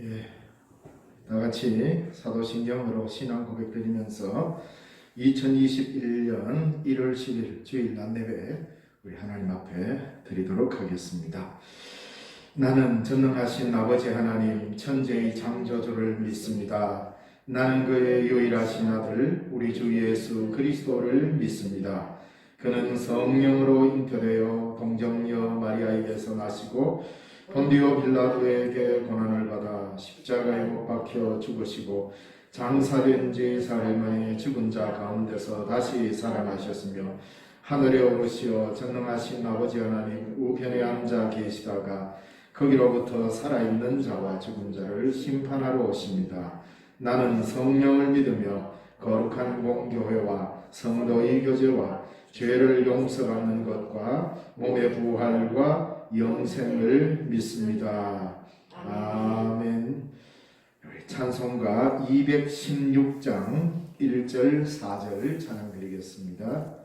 예, 다 같이 사도신경으로 신앙 고백 드리면서 2021년 1월 10일 주일 낮예배 우리 하나님 앞에 드리도록 하겠습니다. 나는 전능하신 아버지 하나님 천지의 창조주를 믿습니다. 나는 그의 유일하신 아들 우리 주 예수 그리스도를 믿습니다. 그는 성령으로 잉태되어 동정녀 마리아에게서 나시고 본디오 빌라도에게 고난을 받아 십자가에 못 박혀 죽으시고 장사된 지 사흘 만에 죽은 자 가운데서 다시 살아나셨으며 하늘에 오르시어 전능하신 아버지 하나님 우편에 앉아 계시다가 거기로부터 살아있는 자와 죽은 자를 심판하러 오십니다. 나는 성령을 믿으며 거룩한 공교회와 성도의 교제와 죄를 용서받는 것과 몸의 부활과 영생을 믿습니다. 아멘. 찬송가 216장 1절 4절 찬양 드리겠습니다.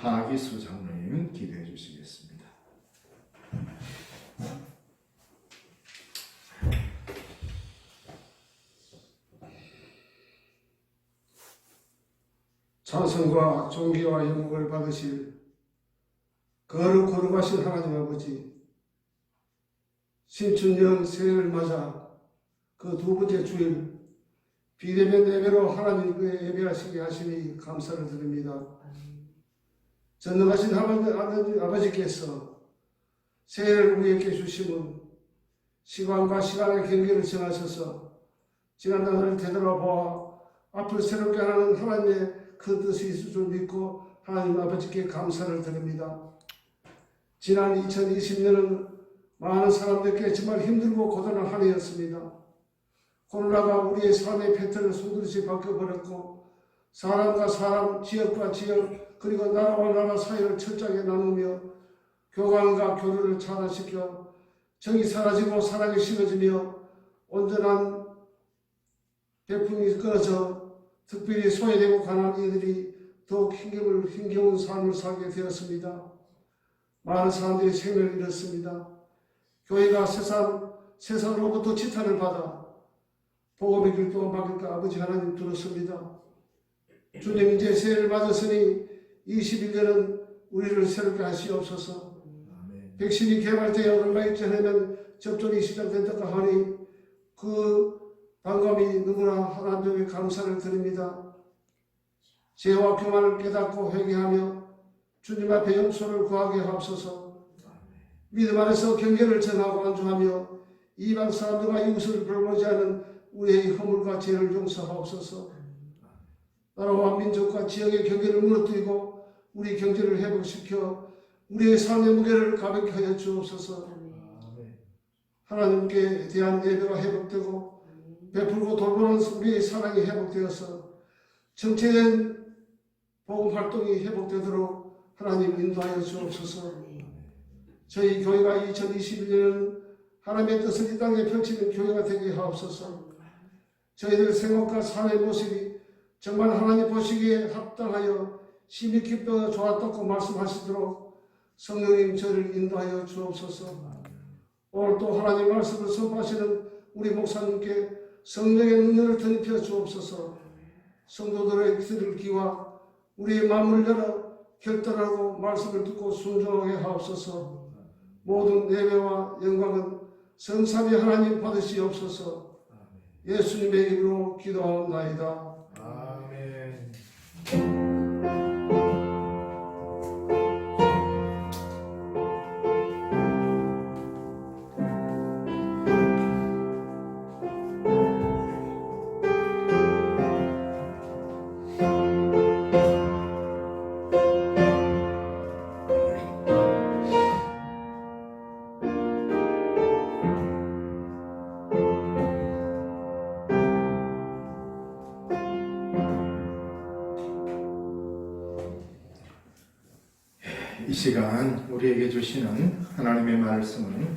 하기수 장로님 기도해 주시겠습니다. 찬송과 존귀와 영광을 받으실 거룩하신 하나님 아버지, 신춘년 새해를 맞아 그 두 번째 주일 비대면 예배로 하나님께 예배하시게 하시니 감사를 드립니다. 전능하신 아버지께서 새해를 우리에게 주심은 시간과 시간의 경계를 정하셔서 지난 날을 되돌아보아 앞을 새롭게 하는 하나님의 그 뜻이 있을 줄 믿고 하나님 아버지께 감사를 드립니다. 지난 2020년은 많은 사람들께 정말 힘들고 고단한 한 해였습니다. 코로나가 우리의 삶의 패턴을 송두리째 바뀌어버렸고 사람과 사람, 지역과 지역, 그리고 나라와 나라 사이를 철저하게 나누며 교감과 교류를 차단시켜 정이 사라지고 사랑이 식어지며 온전한 배풍이 끊어져 특별히 소외되고 가난한 이들이 더욱 힘겨운 삶을 살게 되었습니다. 많은 사람들이 생명을 잃었습니다. 교회가 세상으로부터 지탄을 받아 복음의 길도 막을까 아버지 하나님 들었습니다. 주님, 이제 새해를 맞았으니 21년은 우리를 새롭게 하시옵소서. 백신이 개발되어 얼마 있지 않으면 접종이 시작된다고 하니 그 반감이 너무나 하나님께 감사를 드립니다. 죄와 교만을 깨닫고 회개하며 주님 앞에 용서를 구하게 하옵소서. 믿음 안에서 경계를 전하고 안주하며 이방 사람들과 이웃을 벌보지 않은 우리의 허물과 죄를 용서하옵소서. 나라와 민족과 지역의 경계를 무너뜨리고 우리 경제를 회복시켜 우리의 삶의 무게를 가볍게 하여 주옵소서. 하나님께 대한 예배가 회복되고 베풀고 돌보는 우리의 사랑이 회복되어서 정체된 복음 활동이 회복되도록 하나님 인도하여 주옵소서. 저희 교회가 2021년 하나님의 뜻을 이 땅에 펼치는 교회가 되게 하옵소서. 저희들 생각과 삶의 모습이 정말 하나님 보시기에 합당하여 심히 기뻐 좋았다고 말씀하시도록 성령님 저를 인도하여 주옵소서. 오늘 또 하나님 말씀을 선포하시는 우리 목사님께 성령의 능력을 덧입혀 주옵소서. 성도들의 들을 귀와 우리의 마음을 열어 결단하고 말씀을 듣고 순종하게 하옵소서. 모든 예배와 영광은 성삼위 하나님 받으시옵소서. 예수님의 이름으로 기도하옵나이다. 아멘. 이 시간 우리에게 주시는 하나님의 말씀은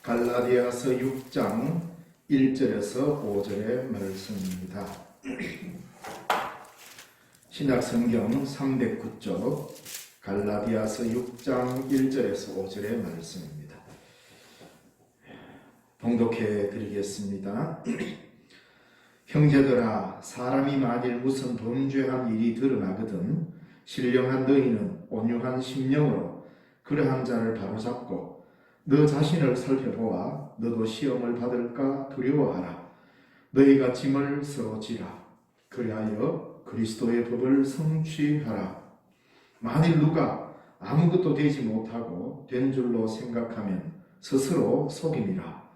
갈라디아서 6장 1절에서 5절의 말씀입니다. 신약성경 309쪽 갈라디아서 6장 1절에서 5절의 말씀입니다. 봉독해 드리겠습니다. 형제들아, 사람이 만일 무슨 범죄한 일이 드러나거든 신령한 너희는 온유한 심령으로 그러한 자를 바로잡고 너 자신을 살펴보아 너도 시험을 받을까 두려워하라. 너희가 짐을 서로 지라. 그리하여 그리스도의 법을 성취하라. 만일 누가 아무것도 되지 못하고 된 줄로 생각하면 스스로 속임이라.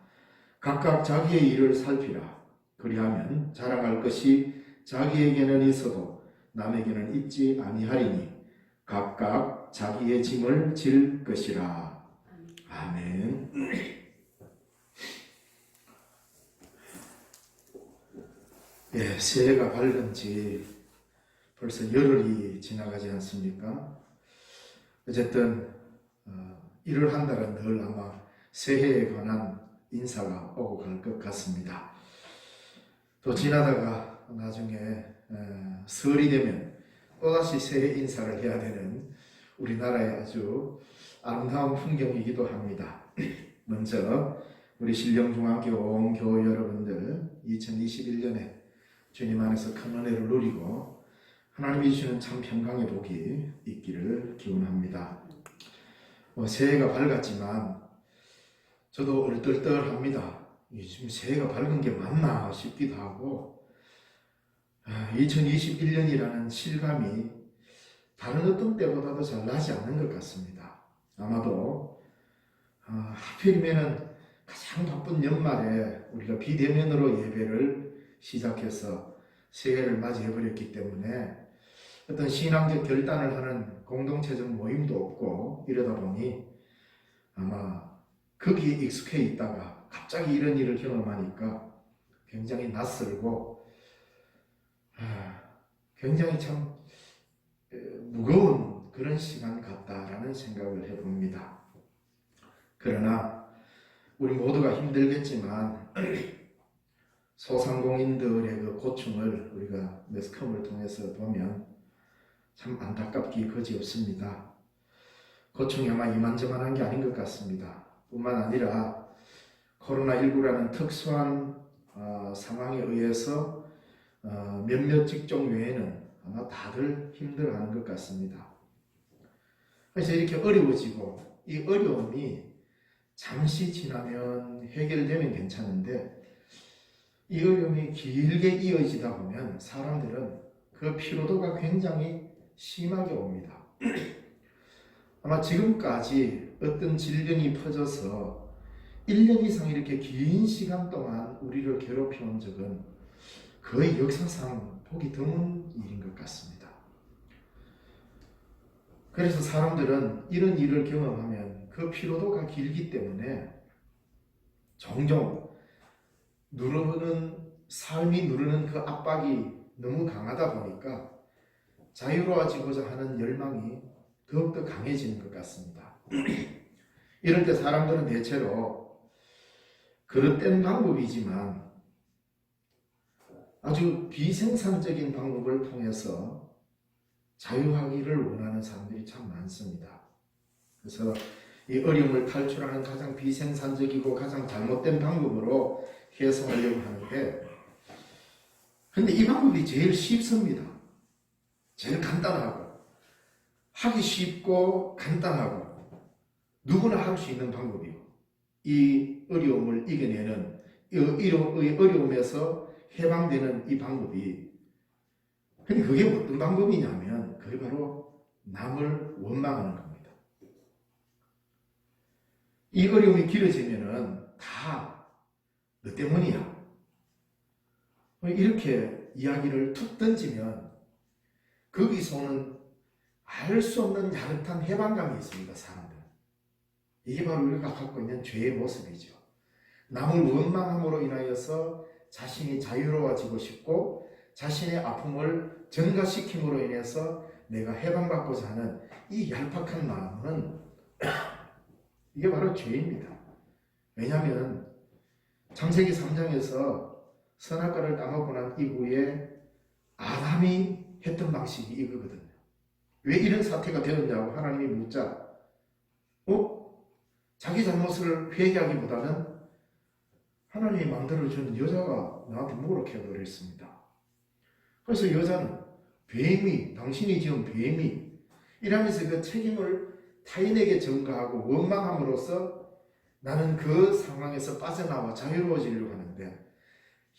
각각 자기의 일을 살피라. 그리하면 자랑할 것이 자기에게는 있어도 남에게는 있지 아니하리니 각각 자기의 짐을 질 것이라. 아멘. 예, 새해가 밝은 지 벌써 열흘이 지나가지 않습니까? 어쨌든 일을 한다는 늘 아마 새해에 관한 인사가 오고 갈 것 같습니다. 또 지나다가 나중에 설이 되면 또다시 새해 인사를 해야 되는 우리나라의 아주 아름다운 풍경이기도 합니다. 먼저 우리 신령중앙교 온 교회 여러분들 2021년에 주님 안에서 큰 은혜를 누리고 하나님이 주시는 참 평강의 복이 있기를 기원합니다. 새해가 밝았지만 저도 얼떨떨합니다. 지금 새해가 밝은 게 맞나 싶기도 하고 2021년이라는 실감이 다른 어떤 때보다도 잘 나지 않는 것 같습니다. 아마도 하필이면은 가장 바쁜 연말에 우리가 비대면으로 예배를 시작해서 새해를 맞이해버렸기 때문에 어떤 신앙적 결단을 하는 공동체적 모임도 없고 이러다 보니 아마 거기에 익숙해 있다가 갑자기 이런 일을 경험하니까 굉장히 낯설고 굉장히 참 무거운 그런 시간 같다라는 생각을 해봅니다. 그러나 우리 모두가 힘들겠지만 소상공인들의 그 고충을 우리가 매스컴을 통해서 보면 참 안타깝기 거지없습니다. 고충이 아마 이만저만한 게 아닌 것 같습니다. 뿐만 아니라 코로나19라는 특수한 상황에 의해서 몇몇 직종 외에는 아마 다들 힘들어하는 것 같습니다. 그래서 이렇게 어려워지고 이 어려움이 잠시 지나면 해결되면 괜찮은데 이 어려움이 길게 이어지다 보면 사람들은 그 피로도가 굉장히 심하게 옵니다. 아마 지금까지 어떤 질병이 퍼져서 1년 이상 이렇게 긴 시간 동안 우리를 괴롭혀온 적은 거의 역사상 보기 드문 일인 것 같습니다. 그래서 사람들은 이런 일을 경험하면 그 피로도가 길기 때문에 종종 삶이 누르는 그 압박이 너무 강하다 보니까 자유로워지고자 하는 열망이 더욱더 강해지는 것 같습니다. 이럴 때 사람들은 대체로 그릇된 방법이지만 아주 비생산적인 방법을 통해서 자유하기를 원하는 사람들이 참 많습니다. 그래서 이 어려움을 탈출하는 가장 비생산적이고 가장 잘못된 방법으로 해석하려고 하는데, 근데 이 방법이 제일 쉽습니다. 제일 간단하고 하기 쉽고 간단하고 누구나 할 수 있는 방법이요. 이 어려움을 이겨내는, 이 어려움에서 해방되는 이 방법이, 근데 그게 어떤 방법이냐면 그게 바로 남을 원망하는 겁니다. 이 어려움이 길어지면은 다 너 때문이야, 이렇게 이야기를 툭 던지면 거기서 오는 알 수 없는 야릇한 해방감이 있습니다. 사람들, 이게 바로 우리가 갖고 있는 죄의 모습이죠. 남을 원망함으로 인하여서 자신이 자유로워지고 싶고 자신의 아픔을 전가시킴으로 인해서 내가 해방받고자 하는 이 얄팍한 마음은 이게 바로 죄입니다. 왜냐하면 창세기 3장에서 선악과를 따먹고 난 이후에 아담이 했던 방식이 이거거든요. 왜 이런 사태가 되었냐고 하나님이 묻자, 자기 잘못을 회개하기보다는 하나님이 만들어주는 여자가 나한테 모욕해 버렸습니다. 그래서 여자는 뱀이, 당신이 지은 뱀이, 이러면서 그 책임을 타인에게 전가하고 원망함으로써 나는 그 상황에서 빠져나와 자유로워지려고 하는데,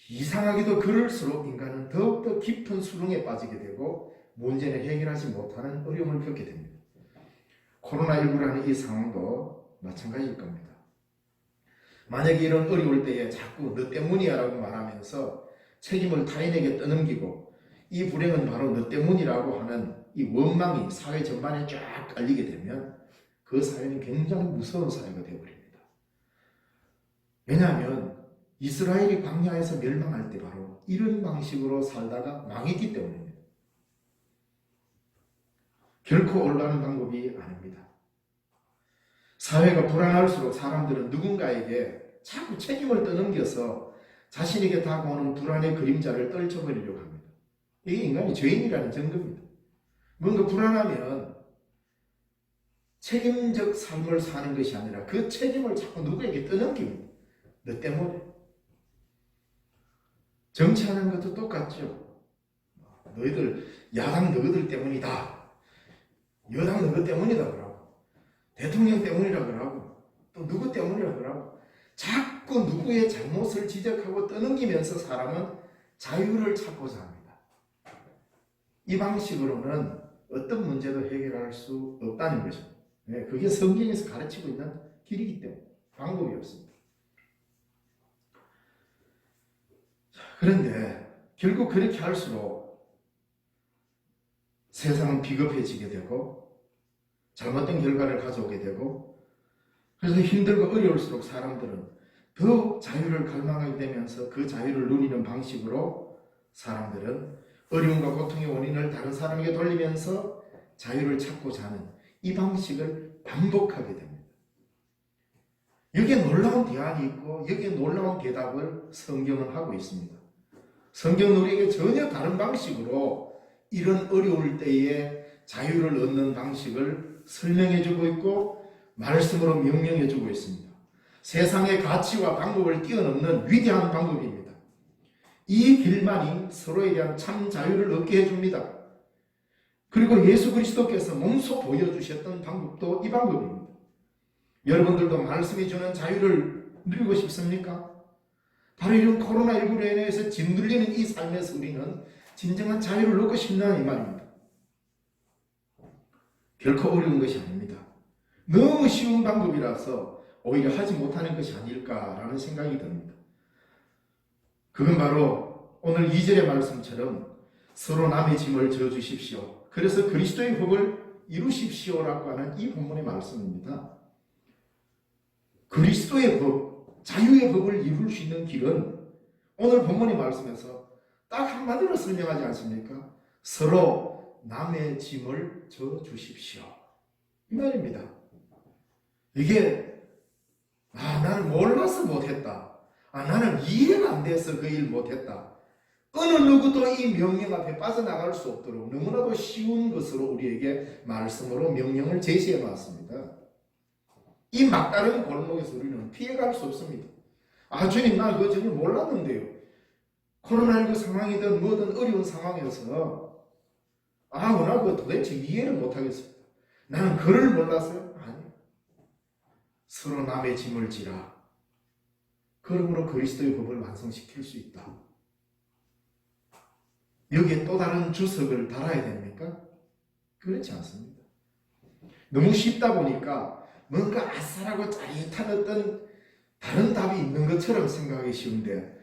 이상하게도 그럴수록 인간은 더욱더 깊은 수렁에 빠지게 되고 문제는 해결하지 못하는 어려움을 겪게 됩니다. 코로나19라는 이 상황도 마찬가지일 겁니다. 만약에 이런 어려울 때에 자꾸 너 때문이야 라고 말하면서 책임을 타인에게 떠넘기고 이 불행은 바로 너 때문이라고 하는 이 원망이 사회 전반에 쫙 깔리게 되면 그 사회는 굉장히 무서운 사회가 되어버립니다. 왜냐하면 이스라엘이 광야에서 멸망할 때 바로 이런 방식으로 살다가 망했기 때문입니다. 결코 옳은 방법이 아닙니다. 사회가 불안할수록 사람들은 누군가에게 자꾸 책임을 떠넘겨서 자신에게 다가오는 불안의 그림자를 떨쳐버리려고 합니다. 이게 인간이 죄인이라는 증거입니다. 뭔가 불안하면 책임적 삶을 사는 것이 아니라 그 책임을 자꾸 누구에게 떠넘깁니다. 너 때문에. 정치하는 것도 똑같죠. 너희들 야당 너희들 때문이다, 여당 너희 때문이다 그러고, 대통령 때문이라 그러고, 또 누구 때문이라 그러고, 자꾸 누구의 잘못을 지적하고 떠넘기면서 사람은 자유를 찾고자 합니다. 이 방식으로는 어떤 문제도 해결할 수 없다는 거죠. 그게 성경에서 가르치고 있는 길이기 때문에 방법이 없습니다. 그런데 결국 그렇게 할수록 세상은 비겁해지게 되고 잘못된 결과를 가져오게 되고, 그래서 힘들고 어려울수록 사람들은 더욱 자유를 갈망하게 되면서 그 자유를 누리는 방식으로 사람들은 어려움과 고통의 원인을 다른 사람에게 돌리면서 자유를 찾고자 하는 이 방식을 반복하게 됩니다. 여기에 놀라운 대안이 있고 여기에 놀라운 대답을 성경은 하고 있습니다. 성경은 우리에게 전혀 다른 방식으로 이런 어려울 때에 자유를 얻는 방식을 설명해주고 있고 말씀으로 명령해주고 있습니다. 세상의 가치와 방법을 뛰어넘는 위대한 방법입니다. 이 길만이 서로에 대한 참 자유를 얻게 해줍니다. 그리고 예수 그리스도께서 몸소 보여주셨던 방법도 이 방법입니다. 여러분들도 말씀이 주는 자유를 누리고 싶습니까? 바로 이런 코로나19로 인해서 짓눌리는 이 삶에서 우리는 진정한 자유를 얻고 싶나 이 말입니다. 결코 어려운 것이 아닙니다. 너무 쉬운 방법이라서 오히려 하지 못하는 것이 아닐까라는 생각이 듭니다. 그건 바로 오늘 2절의 말씀처럼 서로 남의 짐을 져주십시오. 그래서 그리스도의 법을 이루십시오라고 하는 이 본문의 말씀입니다. 그리스도의 법, 자유의 법을 이룰 수 있는 길은 오늘 본문의 말씀에서 딱 한마디로 설명하지 않습니까? 서로 남의 짐을 져주십시오. 이 말입니다. 이게 나는 몰라서 못했다. 나는 이해가 안 돼서 그 일 못했다. 어느 누구도 이 명령 앞에 빠져나갈 수 없도록 너무나도 쉬운 것으로 우리에게 말씀으로 명령을 제시해 놨습니다. 이 막다른 골목에서 우리는 피해갈 수 없습니다. 주님, 나 그거 전혀 몰랐는데요. 코로나19 상황이든 뭐든 어려운 상황에서 나 그거 도대체 이해를 못하겠습니다. 나는 그를 몰랐어요? 아니요. 서로 남의 짐을 지라. 그러므로 그리스도의 법을 완성시킬 수 있다. 여기에 또 다른 주석을 달아야 됩니까? 그렇지 않습니다. 너무 쉽다 보니까 뭔가 아싸라고 짜릿한 어떤 다른 답이 있는 것처럼 생각하기 쉬운데,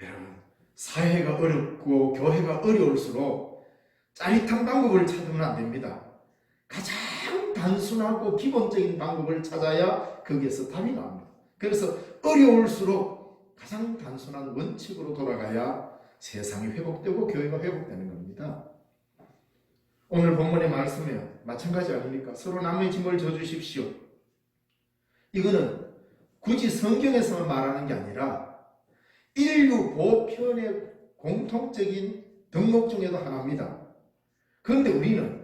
여러분, 사회가 어렵고 교회가 어려울수록 짜릿한 방법을 찾으면 안 됩니다. 가장 단순하고 기본적인 방법을 찾아야 거기에서 답이 나옵니다. 그래서 어려울수록 가장 단순한 원칙으로 돌아가야 세상이 회복되고 교회가 회복되는 겁니다. 오늘 본문의 말씀에 마찬가지 아닙니까? 서로 남의 짐을 져주십시오. 이거는 굳이 성경에서만 말하는 게 아니라 인류 보편의 공통적인 덕목 중에도 하나입니다. 그런데 우리는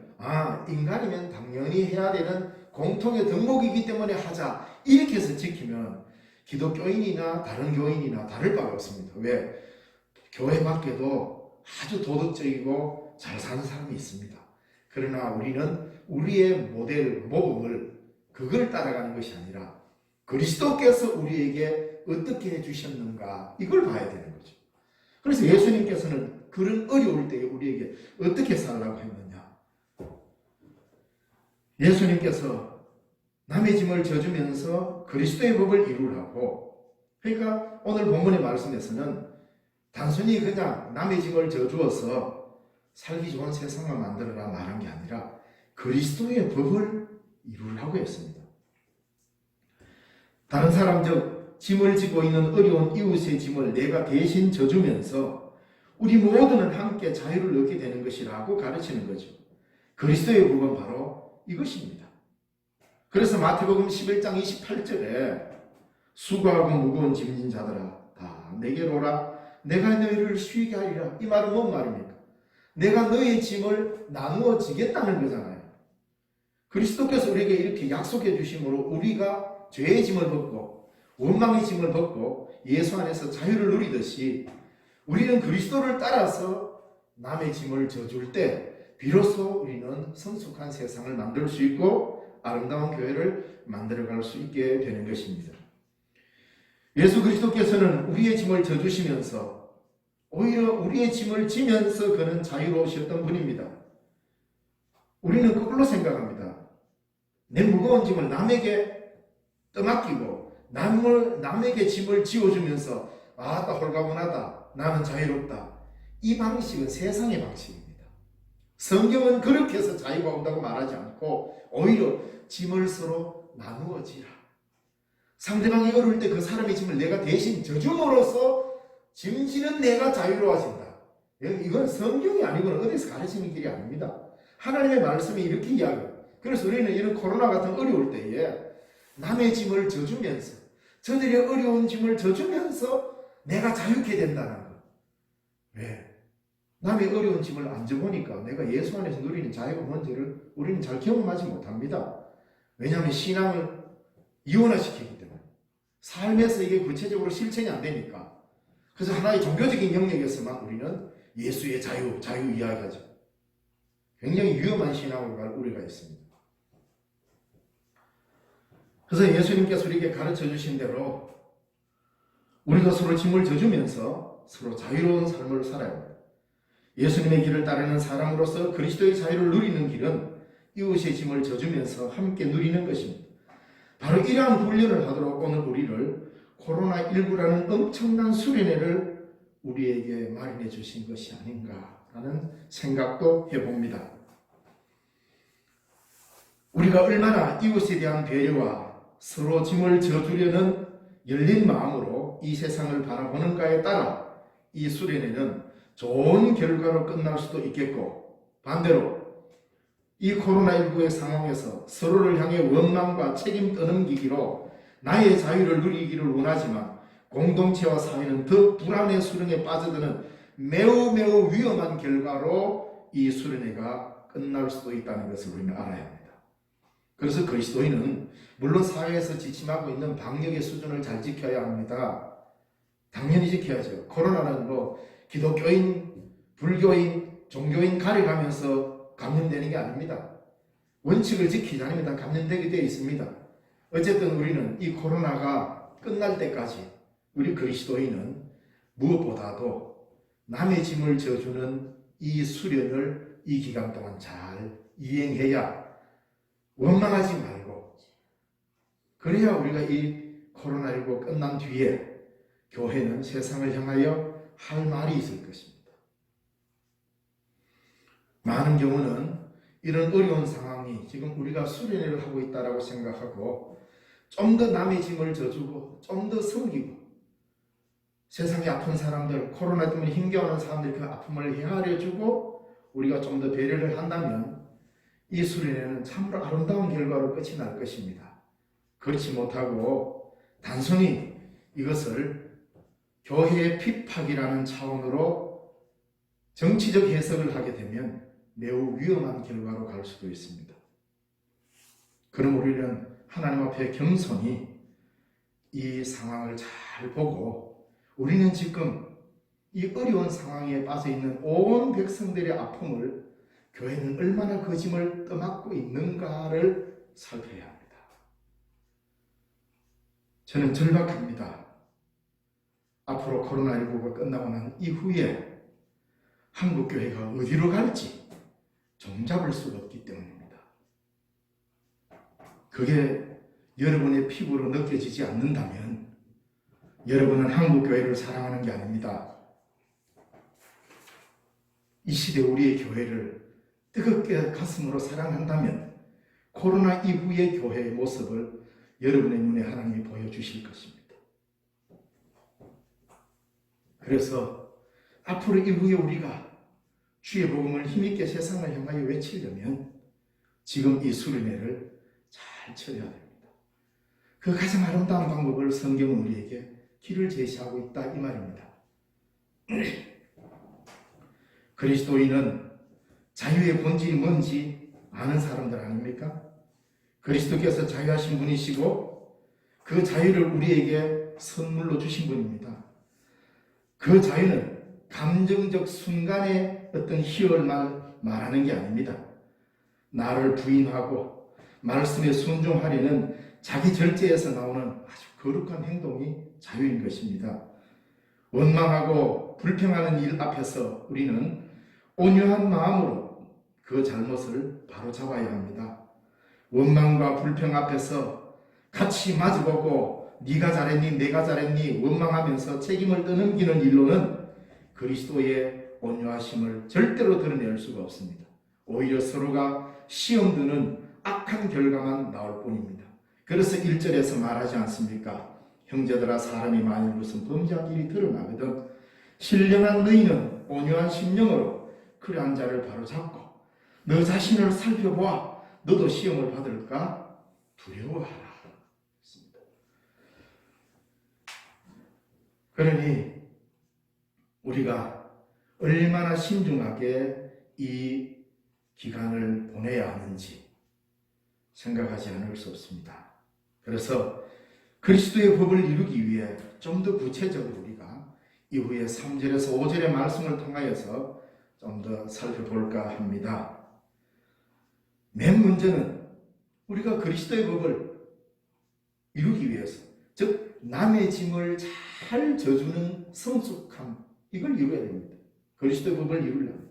인간이면 당연히 해야 되는 공통의 덕목이기 때문에 하자 이렇게 해서 지키면 기독교인이나 다른 교인이나 다를 바가 없습니다. 왜? 교회 밖에도 아주 도덕적이고 잘 사는 사람이 있습니다. 그러나 우리는 우리의 모델, 모범을 그걸 따라가는 것이 아니라 그리스도께서 우리에게 어떻게 해주셨는가 이걸 봐야 되는 거죠. 그래서 예수님께서는 그런 어려울 때에 우리에게 어떻게 살라고 했느냐. 예수님께서 남의 짐을 져주면서 그리스도의 법을 이루라고. 그러니까 오늘 본문의 말씀에서는 단순히 그냥 남의 짐을 져주어서 살기 좋은 세상을 만들어라 말한 게 아니라 그리스도의 법을 이루라고 했습니다. 다른 사람 즉 짐을 지고 있는 어려운 이웃의 짐을 내가 대신 져주면서 우리 모두는 함께 자유를 얻게 되는 것이라고 가르치는 거죠. 그리스도의 법은 바로 이것입니다. 그래서 마태복음 11장 28절에 수고하고 무거운 짐진 자들아 다 내게로 오라 내가 너희를 쉬게 하리라. 이 말은 뭔 말입니까? 내가 너희의 짐을 나누어 지겠다는 거잖아요. 그리스도께서 우리에게 이렇게 약속해 주심으로 우리가 죄의 짐을 벗고 원망의 짐을 벗고 예수 안에서 자유를 누리듯이 우리는 그리스도를 따라서 남의 짐을 져줄 때 비로소 우리는 성숙한 세상을 만들 수 있고 아름다운 교회를 만들어갈 수 있게 되는 것입니다. 예수 그리스도께서는 우리의 짐을 져주시면서 오히려 우리의 짐을 지면서 그는 자유로우셨던 분입니다. 우리는 거꾸로 생각합니다. 내 무거운 짐을 남에게 떠맡기고 남에게 짐을 지워주면서 나 홀가분하다. 나는 자유롭다. 이 방식은 세상의 방식입니다. 성경은 그렇게 해서 자유가 온다고 말하지 않고 오히려 짐을 서로 나누어지라. 상대방이 어려울 때 그 사람의 짐을 내가 대신 져줌으로써 짐지는 내가 자유로워진다. 이건 성경이 아니고는 어디서 가르치는 길이 아닙니다. 하나님의 말씀이 이렇게 이야기해요. 그래서 우리는 이런 코로나 같은 어려울 때에 남의 짐을 져주면서 저들의 어려운 짐을 져주면서 내가 자유케 된다는 것. 왜? 남의 어려운 짐을 안 져보니까 내가 예수 안에서 누리는 자유가 뭔지를 우리는 잘 경험하지 못합니다. 왜냐하면 신앙을 이원화시키기 때문에 삶에서 이게 구체적으로 실천이 안 되니까. 그래서 하나의 종교적인 영역에서만 우리는 예수의 자유 이야기하죠. 굉장히 위험한 신앙으로 갈 우리가 있습니다. 그래서 예수님께서 우리에게 가르쳐 주신 대로 우리도 서로 짐을 져주면서 서로 자유로운 삶을 살아야 합니다. 예수님의 길을 따르는 사람으로서 그리스도의 자유를 누리는 길은 이웃의 짐을 져주면서 함께 누리는 것입니다. 바로 이러한 훈련을 하도록 오늘 우리를 코로나19라는 엄청난 수련회를 우리에게 마련해 주신 것이 아닌가라는 생각도 해봅니다. 우리가 얼마나 이웃에 대한 배려와 서로 짐을 져주려는 열린 마음으로 이 세상을 바라보는가에 따라 이 수련회는 좋은 결과로 끝날 수도 있겠고, 반대로 이 코로나19의 상황에서 서로를 향해 원망과 책임 떠넘기기로 나의 자유를 누리기를 원하지만 공동체와 사회는 더 불안의 수렁에 빠져드는 매우 위험한 결과로 이 수련회가 끝날 수도 있다는 것을 우리는 알아야 합니다. 그래서 그리스도인은 물론 사회에서 지침하고 있는 방역의 수준을 잘 지켜야 합니다. 당연히 지켜야죠. 코로나는 기독교인, 불교인, 종교인 가려가면서 감염되는 게 아닙니다. 원칙을 지키지 않으면 감염되게 되어 있습니다. 어쨌든 우리는 이 코로나가 끝날 때까지 우리 그리스도인은 무엇보다도 남의 짐을 져주는 이 수련을 이 기간 동안 잘 이행해야, 원망하지 말고, 그래야 우리가 이 코로나19 끝난 뒤에 교회는 세상을 향하여 할 말이 있을 것입니다. 많은 경우는 이런 어려운 상황이 지금 우리가 수련회를 하고 있다고 생각하고 좀 더 남의 짐을 져주고 좀 더 섬기고 세상에 아픈 사람들, 코로나 때문에 힘겨워하는 사람들 그 아픔을 헤아려주고 우리가 좀 더 배려를 한다면 이 수련회는 참으로 아름다운 결과로 끝이 날 것입니다. 그렇지 못하고 단순히 이것을 교회의 핍박이라는 차원으로 정치적 해석을 하게 되면 매우 위험한 결과로 갈 수도 있습니다. 그럼 우리는 하나님 앞에 겸손히 이 상황을 잘 보고 우리는 지금 이 어려운 상황에 빠져 있는 온 백성들의 아픔을 교회는 얼마나 그 짐을 떠맡고 있는가를 살펴야 합니다. 저는 절박합니다. 앞으로 코로나19가 끝나고 난 이후에 한국교회가 어디로 갈지 종잡을 수가 없기 때문입니다. 그게 여러분의 피부로 느껴지지 않는다면 여러분은 한국교회를 사랑하는 게 아닙니다. 이 시대 우리의 교회를 뜨겁게 가슴으로 사랑한다면 코로나 이후의 교회의 모습을 여러분의 눈에 하나님이 보여주실 것입니다. 그래서 앞으로 이후에 우리가 주의 복음을 힘있게 세상을 향하여 외치려면 지금 이 수련회를 잘 쳐야 됩니다. 그 가장 아름다운 방법을 성경은 우리에게 길을 제시하고 있다 이 말입니다. 그리스도인은 자유의 본질이 뭔지 아는 사람들 아닙니까? 그리스도께서 자유하신 분이시고 그 자유를 우리에게 선물로 주신 분입니다. 그 자유는 감정적 순간의 어떤 희열만 말하는 게 아닙니다. 나를 부인하고 말씀에 순종하려는 자기 절제에서 나오는 아주 거룩한 행동이 자유인 것입니다. 원망하고 불평하는 일 앞에서 우리는 온유한 마음으로 그 잘못을 바로잡아야 합니다. 원망과 불평 앞에서 같이 마주보고 네가 잘했니 내가 잘했니 원망하면서 책임을 떠넘기는 일로는 그리스도의 온유하심을 절대로 드러낼 수가 없습니다. 오히려 서로가 시험 드는 악한 결과만 나올 뿐입니다. 그래서 1절에서 말하지 않습니까? 형제들아 사람이 만일 무슨 범죄한 일이 드러나거든 신령한 너희는 온유한 심령으로 그러한 자를 바로잡고 너 자신을 살펴보아 너도 시험을 받을까 두려워하라. 그러니 우리가 얼마나 신중하게 이 기간을 보내야 하는지 생각하지 않을 수 없습니다. 그래서 그리스도의 법을 이루기 위해 좀 더 구체적으로 우리가 이후에 3절에서 5절의 말씀을 통하여서 좀 더 살펴볼까 합니다. 맨 먼저는 우리가 그리스도의 법을 이루기 위해서, 즉 남의 짐을 잘 져주는 성숙함, 이걸 이루어야 됩니다. 그리스도의 법을 이루려면.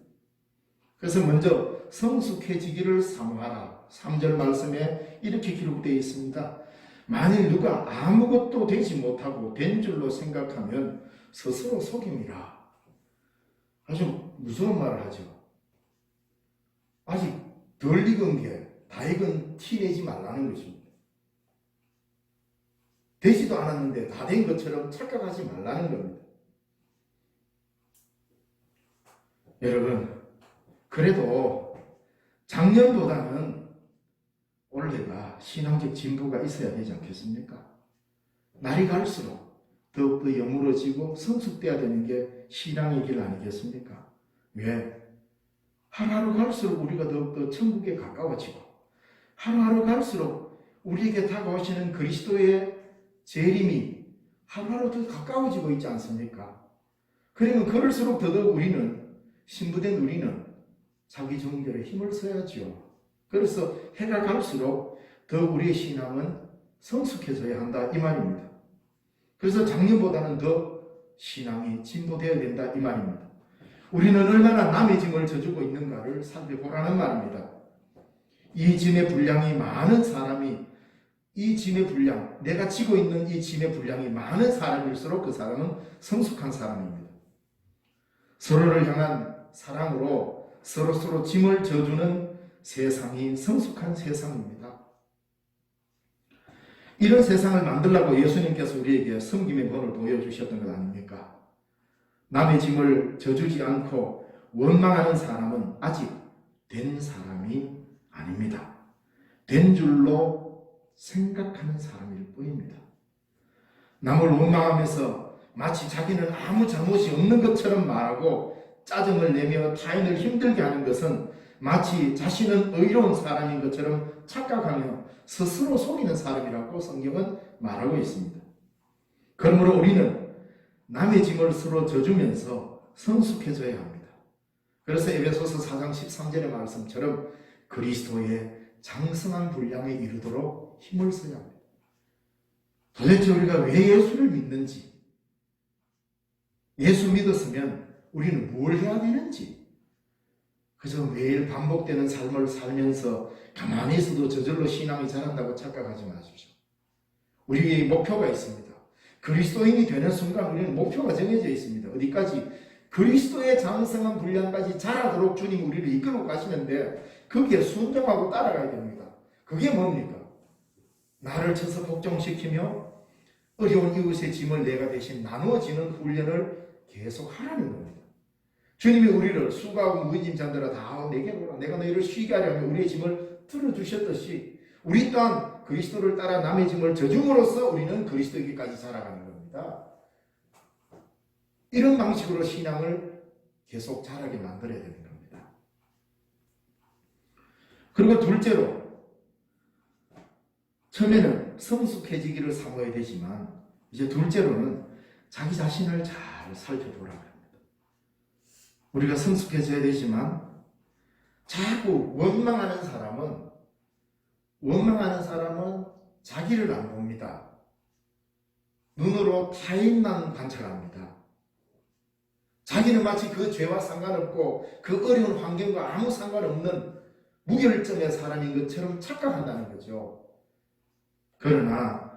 그래서 먼저 성숙해지기를 사모하라. 3절 말씀에 이렇게 기록되어 있습니다. 만일 누가 아무것도 되지 못하고 된 줄로 생각하면 스스로 속임이라. 아주 무서운 말을 하죠. 아직 덜 익은 게 다 익은 티 내지 말라는 것입니다. 되지도 않았는데 다 된 것처럼 착각하지 말라는 겁니다. 여러분, 그래도 작년보다는 올해가 신앙적 진보가 있어야 되지 않겠습니까? 날이 갈수록 더욱더 여물어지고 성숙돼야 되는 게 신앙의 길 아니겠습니까? 왜? 하루하루 갈수록 우리가 더욱더 천국에 가까워지고 하루하루 갈수록 우리에게 다가오시는 그리스도의 재림이 하루하루 더 가까워지고 있지 않습니까? 그러면 그럴수록 더더욱 신부된 우리는 자기 정결에 힘을 써야죠. 그래서 해가 갈수록 더 우리의 신앙은 성숙해져야 한다 이 말입니다. 그래서 작년보다는 더 신앙이 진보되어야 된다 이 말입니다. 우리는 얼마나 남의 짐을 져주고 있는가를 살펴보라는 말입니다. 이 짐의 분량이 많은 사람이 내가 지고 있는 이 짐의 분량이 많은 사람일수록 그 사람은 성숙한 사람입니다. 서로를 향한 사랑으로 서로 짐을 져주는 세상이 성숙한 세상입니다. 이런 세상을 만들라고 예수님께서 우리에게 섬김의 본을 보여주셨던 것 아닙니까? 남의 짐을 져주지 않고 원망하는 사람은 아직 된 사람이 아닙니다. 된 줄로 생각하는 사람일 뿐입니다. 남을 원망하면서 마치 자기는 아무 잘못이 없는 것처럼 말하고 짜증을 내며 타인을 힘들게 하는 것은 마치 자신은 의로운 사람인 것처럼 착각하며 스스로 속이는 사람이라고 성경은 말하고 있습니다. 그러므로 우리는 남의 짐을 서로 져주면서 성숙해져야 합니다. 그래서 에베소서 4장 13절의 말씀처럼 그리스도의 장성한 분량에 이르도록 힘을 써야 합니다. 도대체 우리가 왜 예수를 믿는지, 예수 믿었으면 우리는 뭘 해야 되는지, 그저 매일 반복되는 삶을 살면서 가만히 있어도 저절로 신앙이 자란다고 착각하지 마십시오. 우리의 목표가 있습니다. 그리스도인이 되는 순간 우리는 목표가 정해져 있습니다. 어디까지? 그리스도의 장성한 분량까지 자라도록 주님 우리를 이끌고 가시는데 거기에 순종하고 따라가야 됩니다. 그게 뭡니까? 나를 쳐서 복종시키며 어려운 이웃의 짐을 내가 대신 나누어지는 훈련을 계속 하라는 겁니다. 주님이 우리를 수고하고 무거운 짐 잔들아 다 내게로 오라. 내가 너희를 쉬게 하려면 우리의 짐을 들어주셨듯이 우리 또한 그리스도를 따라 남의 짐을 져줌으로써 우리는 그리스도에게까지 자라가는 겁니다. 이런 방식으로 신앙을 계속 자라게 만들어야 되는 겁니다. 그리고 둘째로, 처음에는 성숙해지기를 사모해야 되지만 이제 둘째로는 자기 자신을 잘 살펴보라고 합니다. 우리가 성숙해져야 되지만 자꾸 원망하는 사람은 자기를 안 봅니다. 눈으로 타인만 관찰합니다. 자기는 마치 그 죄와 상관없고 그 어려운 환경과 아무 상관없는 무결점의 사람인 것처럼 착각한다는 거죠. 그러나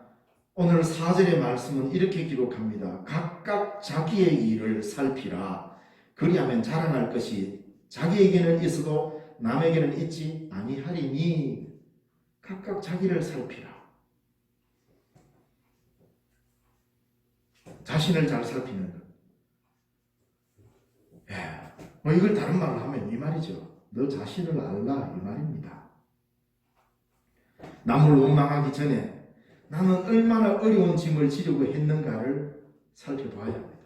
오늘 4절의 말씀은 이렇게 기록합니다. 각각 자기의 일을 살피라. 그리하면 자랑할 것이 자기에게는 있어도 남에게는 있지 아니하리니. 각각 자기를 살피라. 자신을 잘 살피는 것. 이걸 다른 말로 하면 이 말이죠. 너 자신을 알라 이 말입니다. 남을 원망하기 전에 나는 얼마나 어려운 짐을 지려고 했는가를 살펴봐야 합니다.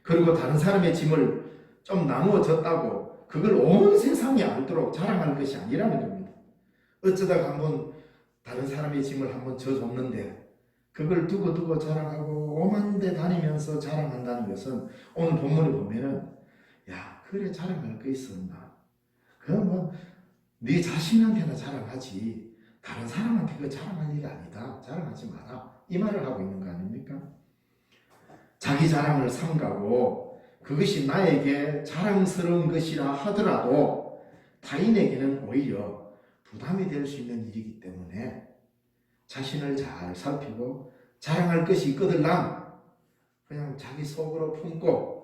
그리고 다른 사람의 짐을 좀 나누어졌다고 그걸 온 세상이 알도록 자랑할 것이 아니라는 겁니다. 어쩌다가 한번 다른 사람의 짐을 한번 져줬는데 그걸 두고 자랑하고 오만 데 다니면서 자랑한다는 것은 오늘 본문에 보면은 야 그래 자랑할 거 있었나? 그건 네 자신한테나 자랑하지 다른 사람한테 그거 자랑할 일이 아니다. 자랑하지 마라. 이 말을 하고 있는 거 아닙니까? 자기 자랑을 삼가고 그것이 나에게 자랑스러운 것이라 하더라도 타인에게는 오히려 부담이 될 수 있는 일이기 때문에 자신을 잘 살피고 자랑할 것이 있거들랑 그냥 자기 속으로 품고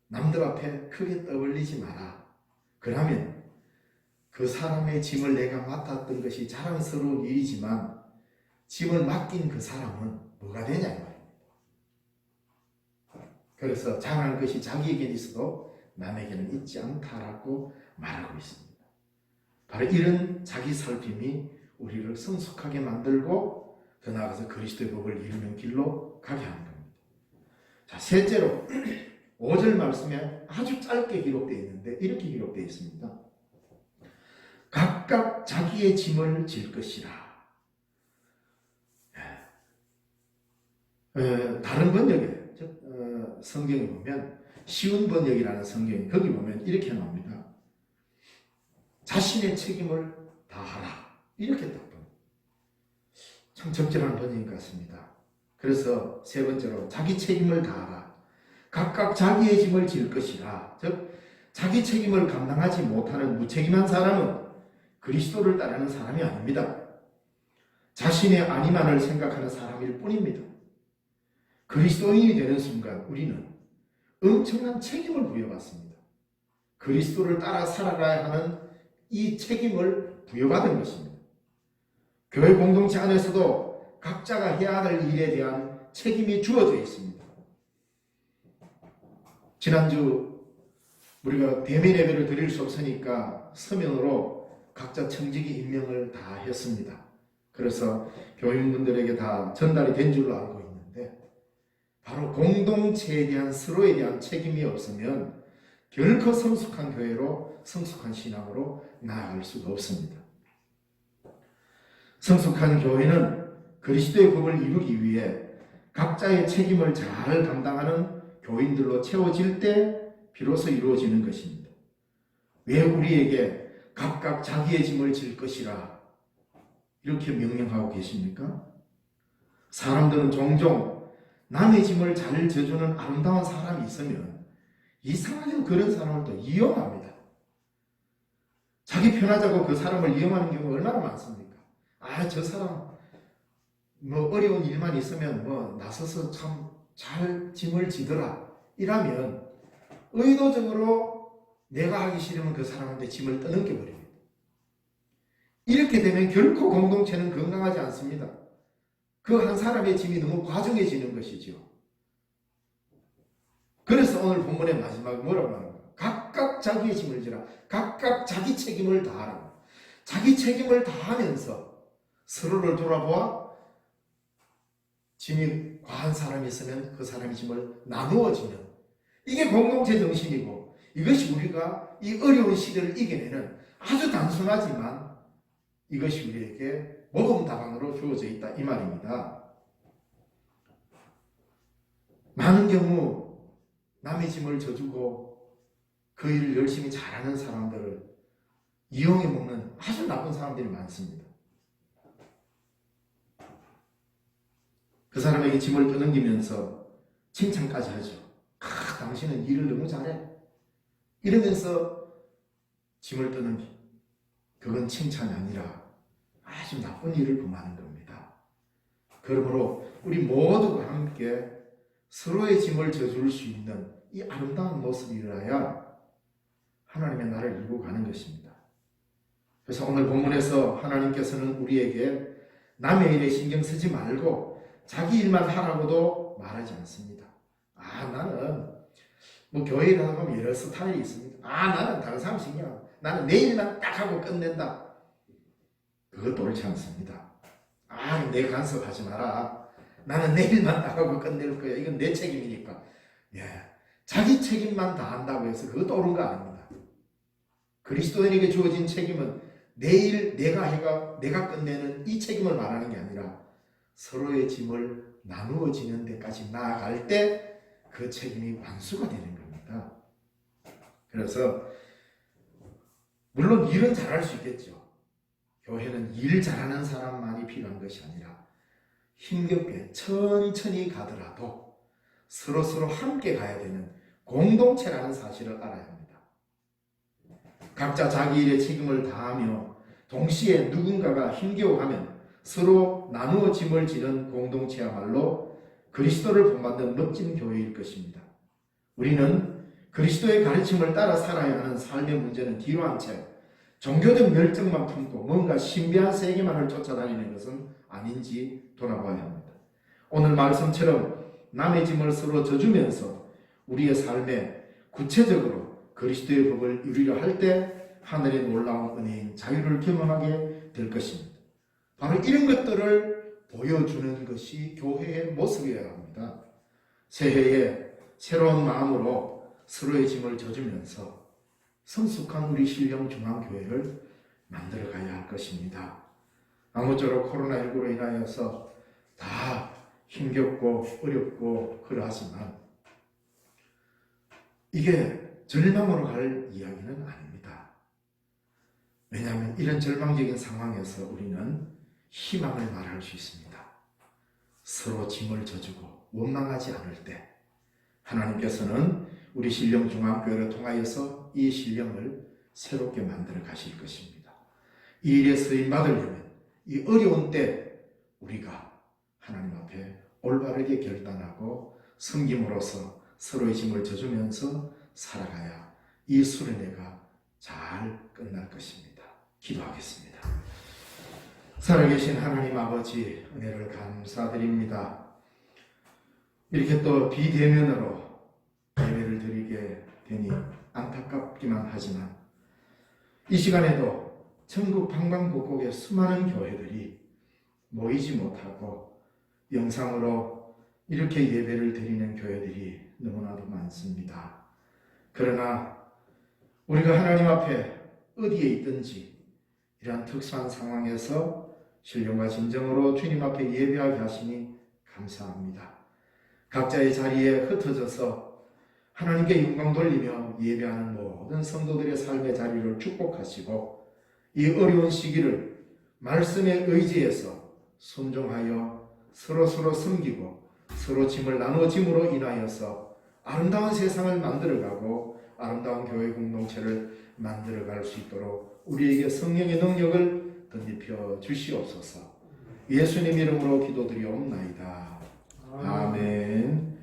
남들 앞에 크게 떠벌리지 마라. 그러면 그 사람의 짐을 내가 맡았던 것이 자랑스러운 일이지만 짐을 맡긴 그 사람은 뭐가 되냐 이 말입니다. 그래서 자랑할 것이 자기에게는 있어도 남에게는 있지 않다라고 말하고 있습니다. 바로 이런 자기 살핌이 우리를 성숙하게 만들고 더 나아가서 그리스도의 복을 이루는 길로 가게 하는 겁니다. 자, 셋째로 5절 말씀에 아주 짧게 기록되어 있는데 이렇게 기록되어 있습니다. 각각 자기의 짐을 질 것이라. 다른 번역에 성경에 보면 쉬운 번역이라는 성경이 거기 보면 이렇게 나옵니다. 자신의 책임을 다하라. 이렇게 딱 봅니다. 참 적절한 번역인 것 같습니다. 그래서 세 번째로 자기 책임을 다하라. 각각 자기의 짐을 질 것이라. 즉 자기 책임을 감당하지 못하는 무책임한 사람은 그리스도를 따르는 사람이 아닙니다. 자신의 안위만을 생각하는 사람일 뿐입니다. 그리스도인이 되는 순간 우리는 엄청난 책임을 부여받습니다. 그리스도를 따라 살아가야 하는 이 책임을 부여받은 것입니다. 교회 공동체 안에서도 각자가 해야 할 일에 대한 책임이 주어져 있습니다. 지난주 우리가 대면 예배를 드릴 수 없으니까 서면으로 각자 청지기 임명을 다 했습니다. 그래서 교인분들에게 다 전달이 된 줄로 알고 있는데 바로 공동체에 대한 서로에 대한 책임이 없으면 결코 성숙한 교회로 성숙한 신앙으로 나아갈 수가 없습니다. 성숙한 교회는 그리스도의 법을 이루기 위해 각자의 책임을 잘 감당하는 교인들로 채워질 때 비로소 이루어지는 것입니다. 왜 우리에게 각각 자기의 짐을 질 것이라 이렇게 명령하고 계십니까? 사람들은 종종 남의 짐을 잘 져주는 아름다운 사람이 있으면 이상하게 그런 사람을 또 이용합니다. 자기 편하자고 그 사람을 이용하는 경우가 얼마나 많습니까? 저 사람 뭐 어려운 일만 있으면 뭐 나서서 참 잘 짐을 지더라 이라면 의도적으로 내가 하기 싫으면 그 사람한테 짐을 떠넘겨버립니다. 이렇게 되면 결코 공동체는 건강하지 않습니다. 그 한 사람의 짐이 너무 과중해지는 것이죠. 그래서 오늘 본문의 마지막에 뭐라고 하는가? 각각 자기의 짐을 지라. 각각 자기 책임을 다하라. 자기 책임을 다하면서 서로를 돌아보아 짐이 과한 사람이 있으면 그 사람의 짐을 나누어지는 이게 공동체 정신이고 이것이 우리가 이 어려운 시대를 이겨내는 아주 단순하지만 이것이 우리에게 모범답안으로 주어져 있다 이 말입니다. 많은 경우 남의 짐을 져주고 그 일을 열심히 잘하는 사람들을 이용해 먹는 아주 나쁜 사람들이 많습니다. 그 사람에게 짐을 떠넘기면서 칭찬까지 하죠. 당신은 일을 너무 잘해. 이러면서 짐을 떠넘기. 그건 칭찬이 아니라 아주 나쁜 일을 범하는 겁니다. 그러므로 우리 모두가 함께 서로의 짐을 져줄 수 있는 이 아름다운 모습이라야 하나님의 나라를 이루고 가는 것입니다. 그래서 오늘 본문에서 하나님께서는 우리에게 남의 일에 신경 쓰지 말고 자기 일만 하라고도 말하지 않습니다. 나는 뭐 교회 일을 하면 여러 스타일이 있습니다. 나는 다른 사람 신경 나는 내 일만 딱 하고 끝낸다. 그것도 옳지 않습니다. 내 간섭하지 마라. 나는 내 일만 딱 하고 끝낼 거야. 이건 내 책임이니까. 자기 책임만 다 한다고 해서 그것도 옳은 거 아닙니다. 그리스도인에게 주어진 책임은 내 일 내가 끝내는 이 책임을 말하는 게 아니라 서로의 짐을 나누어지는 데까지 나아갈 때 그 책임이 완수가 되는 겁니다. 그래서 물론 일은 잘할 수 있겠죠. 교회는 일 잘하는 사람만이 필요한 것이 아니라 힘겹게 천천히 가더라도 서로 함께 가야 되는 공동체라는 사실을 알아야 합니다. 각자 자기 일에 책임을 다하며 동시에 누군가가 힘겨워하면 서로 나누어 짐을 지는 공동체야말로 그리스도를 본받는 멋진 교회일 것입니다. 우리는 그리스도의 가르침을 따라 살아야 하는 삶의 문제는 뒤로 한 채 종교적 열정만 품고 뭔가 신비한 세계만을 쫓아다니는 것은 아닌지 돌아봐야 합니다. 오늘 말씀처럼 남의 짐을 서로 져주면서 우리의 삶에 구체적으로 그리스도의 법을 이루려 할 때 하늘의 놀라운 은혜인 자유를 경험하게 될 것입니다. 바로 이런 것들을 보여주는 것이 교회의 모습이어야 합니다. 새해에 새로운 마음으로 서로의 짐을 져주면서 성숙한 우리 신령중앙교회를 만들어가야 할 것입니다. 아무쪼록 코로나19로 인하여서 다 힘겹고 어렵고 그러하지만 이게 절망으로 갈 이야기는 아닙니다. 왜냐하면 이런 절망적인 상황에서 우리는 희망을 말할 수 있습니다. 서로 짐을 져주고 원망하지 않을 때 하나님께서는 우리 신령중앙교회를 통하여서 이 신령을 새롭게 만들어 가실 것입니다. 이 일에 쓰임받으려면 이 어려운 때 우리가 하나님 앞에 올바르게 결단하고 섬김으로써 서로의 짐을 져주면서 살아가야 이 수련회가 잘 끝날 것입니다. 기도하겠습니다. 살아계신 하나님 아버지, 은혜를 감사드립니다. 이렇게 또 비대면으로 예배를 드리게 되니 안타깝기만 하지만 이 시간에도 전국 방방곡곡의 수많은 교회들이 모이지 못하고 영상으로 이렇게 예배를 드리는 교회들이 너무나도 많습니다. 그러나 우리가 하나님 앞에 어디에 있든지 이러한 특수한 상황에서 신령과 진정으로 주님 앞에 예배하게 하시니 감사합니다. 각자의 자리에 흩어져서 하나님께 영광 돌리며 예배하는 모든 성도들의 삶의 자리를 축복하시고 이 어려운 시기를 말씀의 의지에서 순종하여 서로 섬기고 서로 짐을 나눠짐으로 인하여서 아름다운 세상을 만들어가고 아름다운 교회 공동체를 만들어갈 수 있도록 우리에게 성령의 능력을 덧입혀 주시옵소서. 예수님 이름으로 기도드리옵나이다. 아멘.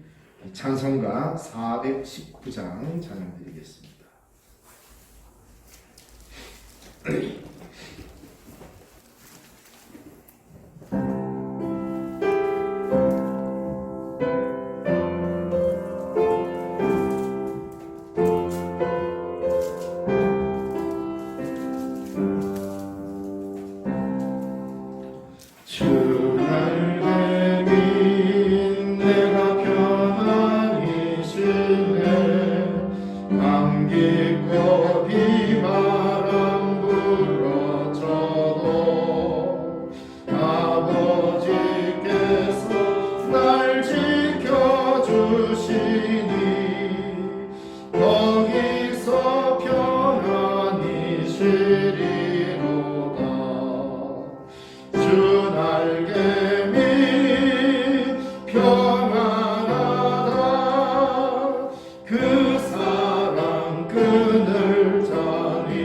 찬송가 419장 찬양드리겠습니다. 그 사랑 끈을 잡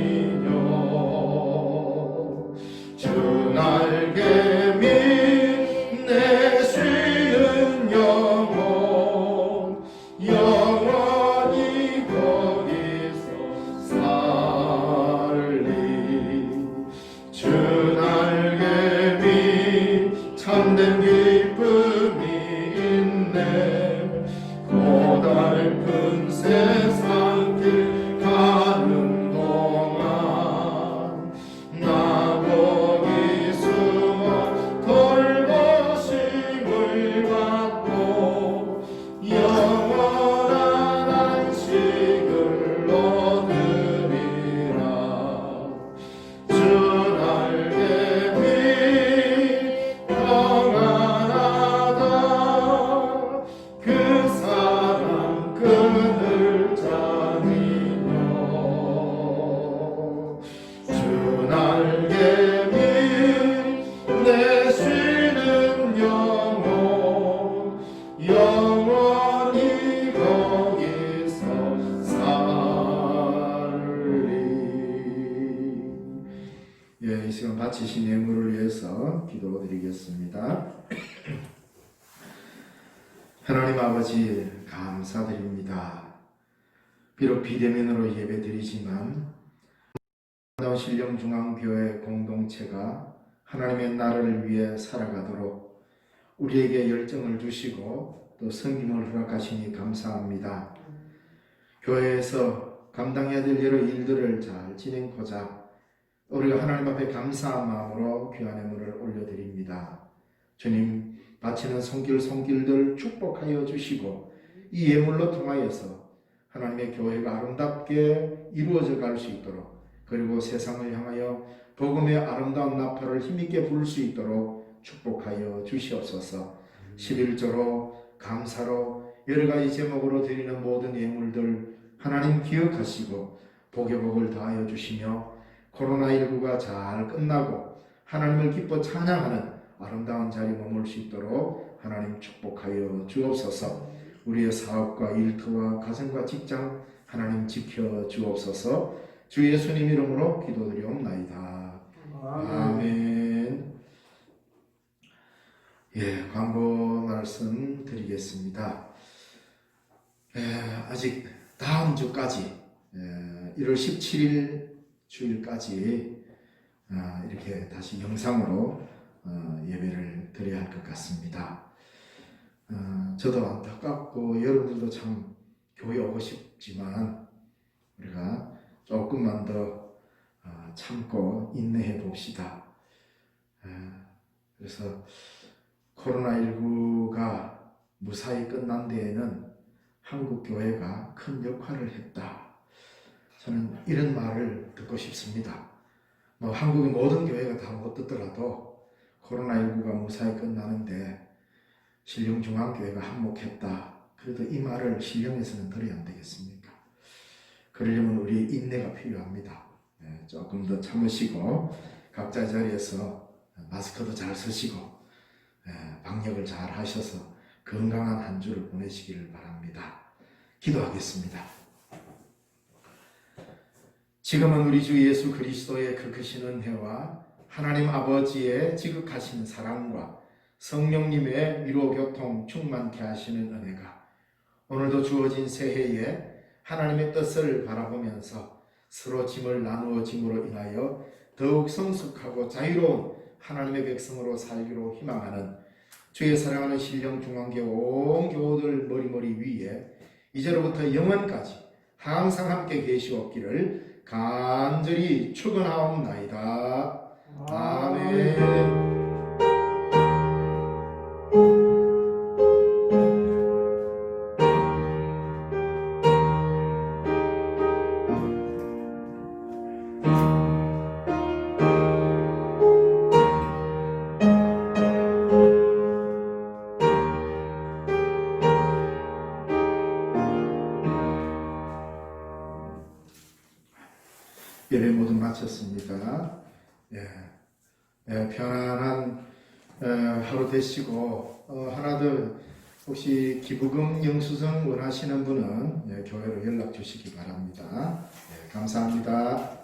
바치신 예물을 위해서 기도드리겠습니다. 하나님 아버지 감사드립니다. 비록 비대면으로 예배드리지만 아름다운 신령중앙교회 공동체가 하나님의 나라를 위해 살아가도록 우리에게 열정을 주시고 또 섬김을 허락하시니 감사합니다. 교회에서 감당해야 될 여러 일들을 잘 진행하고자 우리가 하나님 앞에 감사한 마음으로 귀한 예물을 올려드립니다. 주님, 바치는 손길들 축복하여 주시고 이 예물로 통하여서 하나님의 교회가 아름답게 이루어져 갈 수 있도록, 그리고 세상을 향하여 복음의 아름다운 나팔을 힘있게 부를 수 있도록 축복하여 주시옵소서. 11조로 감사로 여러 가지 제목으로 드리는 모든 예물들 하나님 기억하시고 복의 복을 더하여 주시며 코로나19가 잘 끝나고 하나님을 기뻐 찬양하는 아름다운 자리에 머물 수 있도록 하나님 축복하여 주옵소서. 우리의 사업과 일터와 가정과 직장 하나님 지켜 주옵소서. 주 예수님 이름으로 기도드리옵나이다. 아멘. 예, 광고 말씀 드리겠습니다. 아직 다음 주까지 1월 17일 주일까지 이렇게 다시 영상으로 예배를 드려야 할 것 같습니다. 저도 안타깝고 여러분들도 참 교회 오고 싶지만 우리가 조금만 더 참고 인내해 봅시다. 그래서 코로나19가 무사히 끝난 데에는 한국 교회가 큰 역할을 했다. 저는 이런 말을 듣고 싶습니다. 한국의 모든 교회가 다 못 듣더라도 코로나19가 무사히 끝나는데 신령중앙교회가 한몫했다. 그래도 이 말을 신령에서는 들어야 안 되겠습니까? 그러려면 우리의 인내가 필요합니다. 조금 더 참으시고 각자 자리에서 마스크도 잘 쓰시고 방역을 잘 하셔서 건강한 한 주를 보내시기를 바랍니다. 기도하겠습니다. 지금은 우리 주 예수 그리스도의 그 크신 은혜와 하나님 아버지의 지극하신 사랑과 성령님의 위로 교통 충만케 하시는 은혜가 오늘도 주어진 새해에 하나님의 뜻을 바라보면서 서로 짐을 나누어짐으로 인하여 더욱 성숙하고 자유로운 하나님의 백성으로 살기로 희망하는 주의 사랑하는 신령중앙교회 온 교우들 머리머리 위에 이제로부터 영원까지 항상 함께 계시옵기를 간절히 축원하옵나이다. 아멘. 예배 모두 마쳤습니다. 편안한 하루 되시고 하나 더 혹시 기부금 영수증 원하시는 분은 교회로 연락 주시기 바랍니다. 감사합니다.